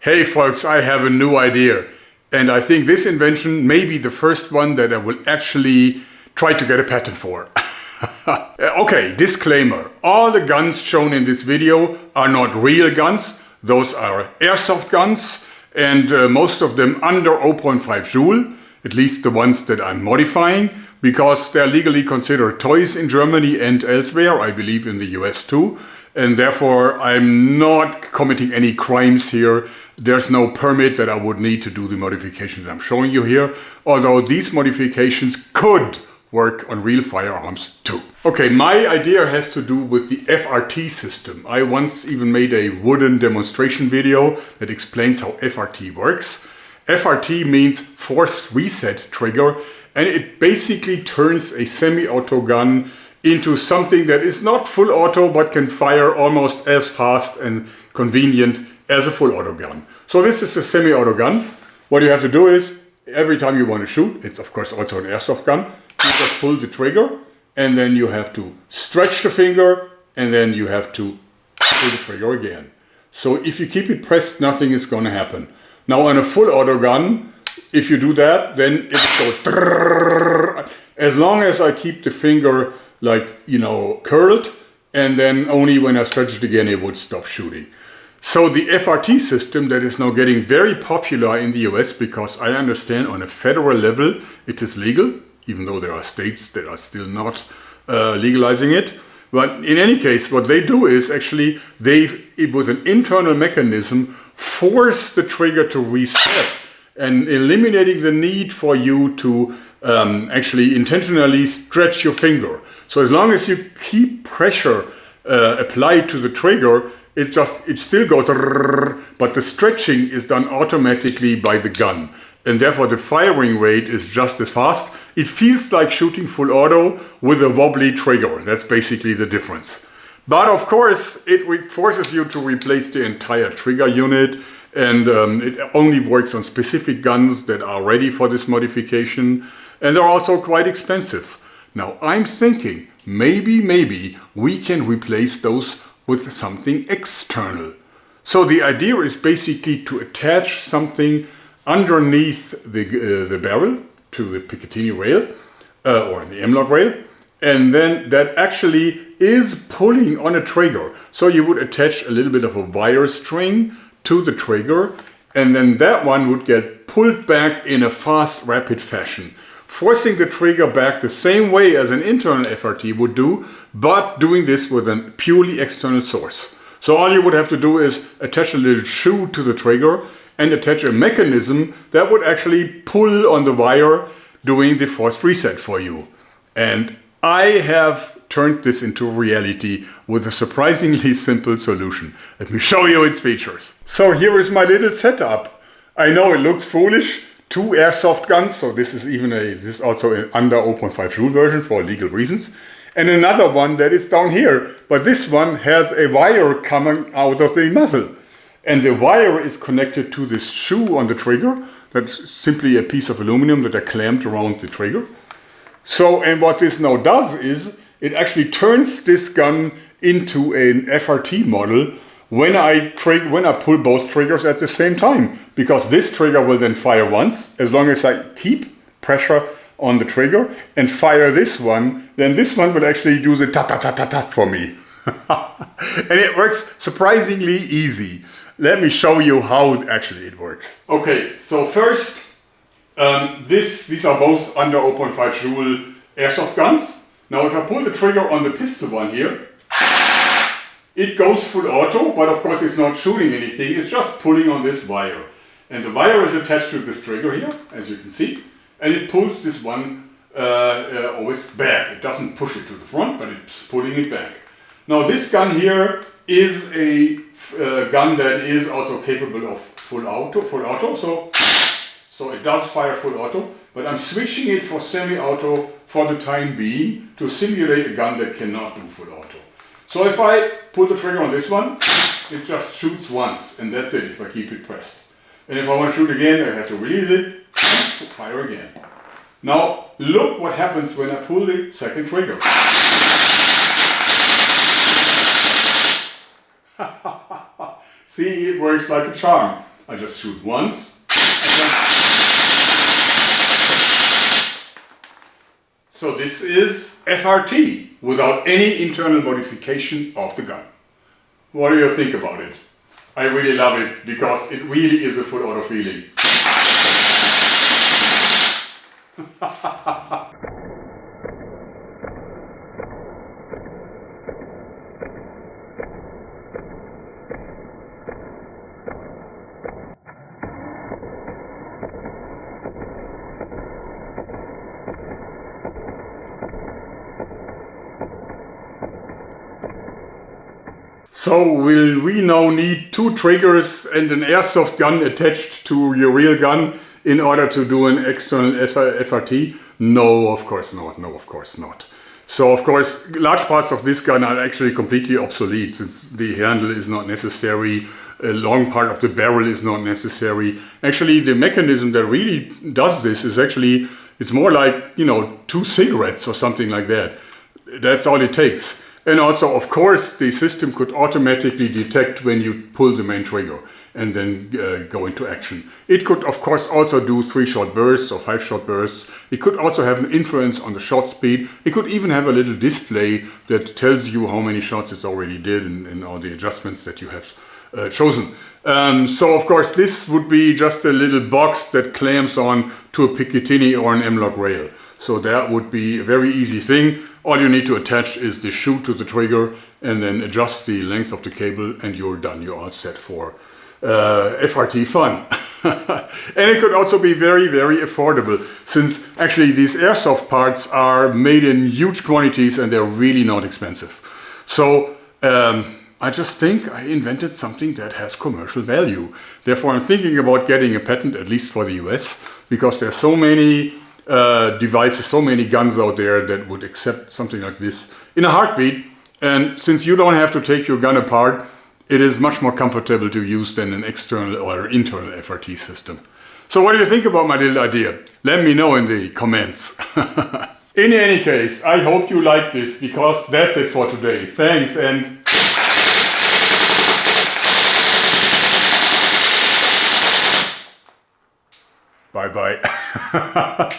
Hey folks, I have a new idea, and I think this invention may be the first one that I will actually try to get a patent for. Okay, disclaimer. All the guns shown in this video are not real guns. Those are airsoft guns, and most of them under 0.5 joule, at least the ones that I'm modifying, because they're legally considered toys in Germany and elsewhere, I believe in the US too. And therefore I'm not committing any crimes here. There's no permit that I would need to do the modifications I'm showing you here, although these modifications could work on real firearms too. Okay, my idea has to do with the FRT system. I once even made a wooden demonstration video that explains how FRT works. FRT means forced reset trigger, and it basically turns a semi-auto gun into something that is not full auto but can fire almost as fast and convenient as a full auto gun. So this is a semi-auto gun. What you have to do is, every time you want to shoot, it's of course also an airsoft gun, you just pull the trigger and then you have to stretch the finger and then you have to pull the trigger again. So if you keep it pressed, nothing is going to happen. Now on a full auto gun, if you do that, then it goes as long as I keep the finger curled, and then only when I stretch it again it would stop shooting. So the FRT system that is now getting very popular in the US, because I understand on a federal level it is legal, even though there are states that are still not legalizing it. But in any case, what they do is actually with an internal mechanism, force the trigger to reset and eliminating the need for you to actually intentionally stretch your finger. So as long as you keep pressure applied to the trigger, it still goes, but the stretching is done automatically by the gun. And therefore the firing rate is just as fast. It feels like shooting full auto with a wobbly trigger. That's basically the difference. But of course, it forces you to replace the entire trigger unit, and it only works on specific guns that are ready for this modification, and they're also quite expensive. Now I'm thinking maybe we can replace those with something external. So the idea is basically to attach something underneath the barrel to the Picatinny rail or the M-lock rail, and then that actually is pulling on a trigger. So you would attach a little bit of a wire string to the trigger, and then that one would get pulled back in a fast, rapid fashion, forcing the trigger back the same way as an internal FRT would do, but doing this with a purely external source. So all you would have to do is attach a little shoe to the trigger and attach a mechanism that would actually pull on the wire, doing the forced reset for you. And I have turned this into reality with a surprisingly simple solution. Let me show you its features. So here is my little setup. I know it looks foolish. 2 airsoft guns, so this is also an under 0.5 joule version for legal reasons. And another one that is down here, but this one has a wire coming out of the muzzle. And the wire is connected to this shoe on the trigger. That's simply a piece of aluminum that are clamped around the trigger. So, and what this now does is, it actually turns this gun into an FRT model when I pull both triggers at the same time. Because this trigger will then fire once, as long as I keep pressure on the trigger, and fire this one, then this one will actually do the ta-ta-ta-ta-ta for me. And it works surprisingly easy. Let me show you how actually it works. Okay, so first, these are both under 0.5 joule airsoft guns. Now if I pull the trigger on the pistol one here, it goes full auto, but of course it's not shooting anything, it's just pulling on this wire. And the wire is attached to this trigger here, as you can see, and it pulls this one always back. It doesn't push it to the front, but it's pulling it back. Now this gun here is a gun that is also capable of full auto, so it does fire full auto, but I'm switching it for semi-auto for the time being to simulate a gun that cannot do full auto. So if I pull the trigger on this one, it just shoots once, and that's it if I keep it pressed. And if I want to shoot again, I have to release it, and fire again. Now look what happens when I pull the second trigger. See, it works like a charm. I just shoot once. So this is FRT without any internal modification of the gun. What do you think about it? I really love it because it really is a full auto feeling. So will we now need 2 triggers and an airsoft gun attached to your real gun in order to do an external FRT? No, of course not. No, of course not. So of course large parts of this gun are actually completely obsolete since the handle is not necessary, a long part of the barrel is not necessary. Actually the mechanism that really does this is actually, it's more like, you know, 2 cigarettes or something like that. That's all it takes. And also, of course, the system could automatically detect when you pull the main trigger and then go into action. It could, of course, also do 3-shot bursts or 5-shot bursts. It could also have an influence on the shot speed. It could even have a little display that tells you how many shots it's already did and all the adjustments that you have chosen. So, of course, this would be just a little box that clamps on to a Picatinny or an M-LOK rail. So that would be a very easy thing. All you need to attach is the shoe to the trigger and then adjust the length of the cable and you're done. You're all set for FRT fun. And it could also be very, very affordable since actually these airsoft parts are made in huge quantities and they're really not expensive. So I just think I invented something that has commercial value. Therefore I'm thinking about getting a patent, at least for the US, because there's so many devices, so many guns out there that would accept something like this in a heartbeat. And since you don't have to take your gun apart, it is much more comfortable to use than an external or internal FRT system. So what do you think about my little idea? Let me know in the comments. In any case, I hope you liked this because that's it for today. Thanks and bye bye.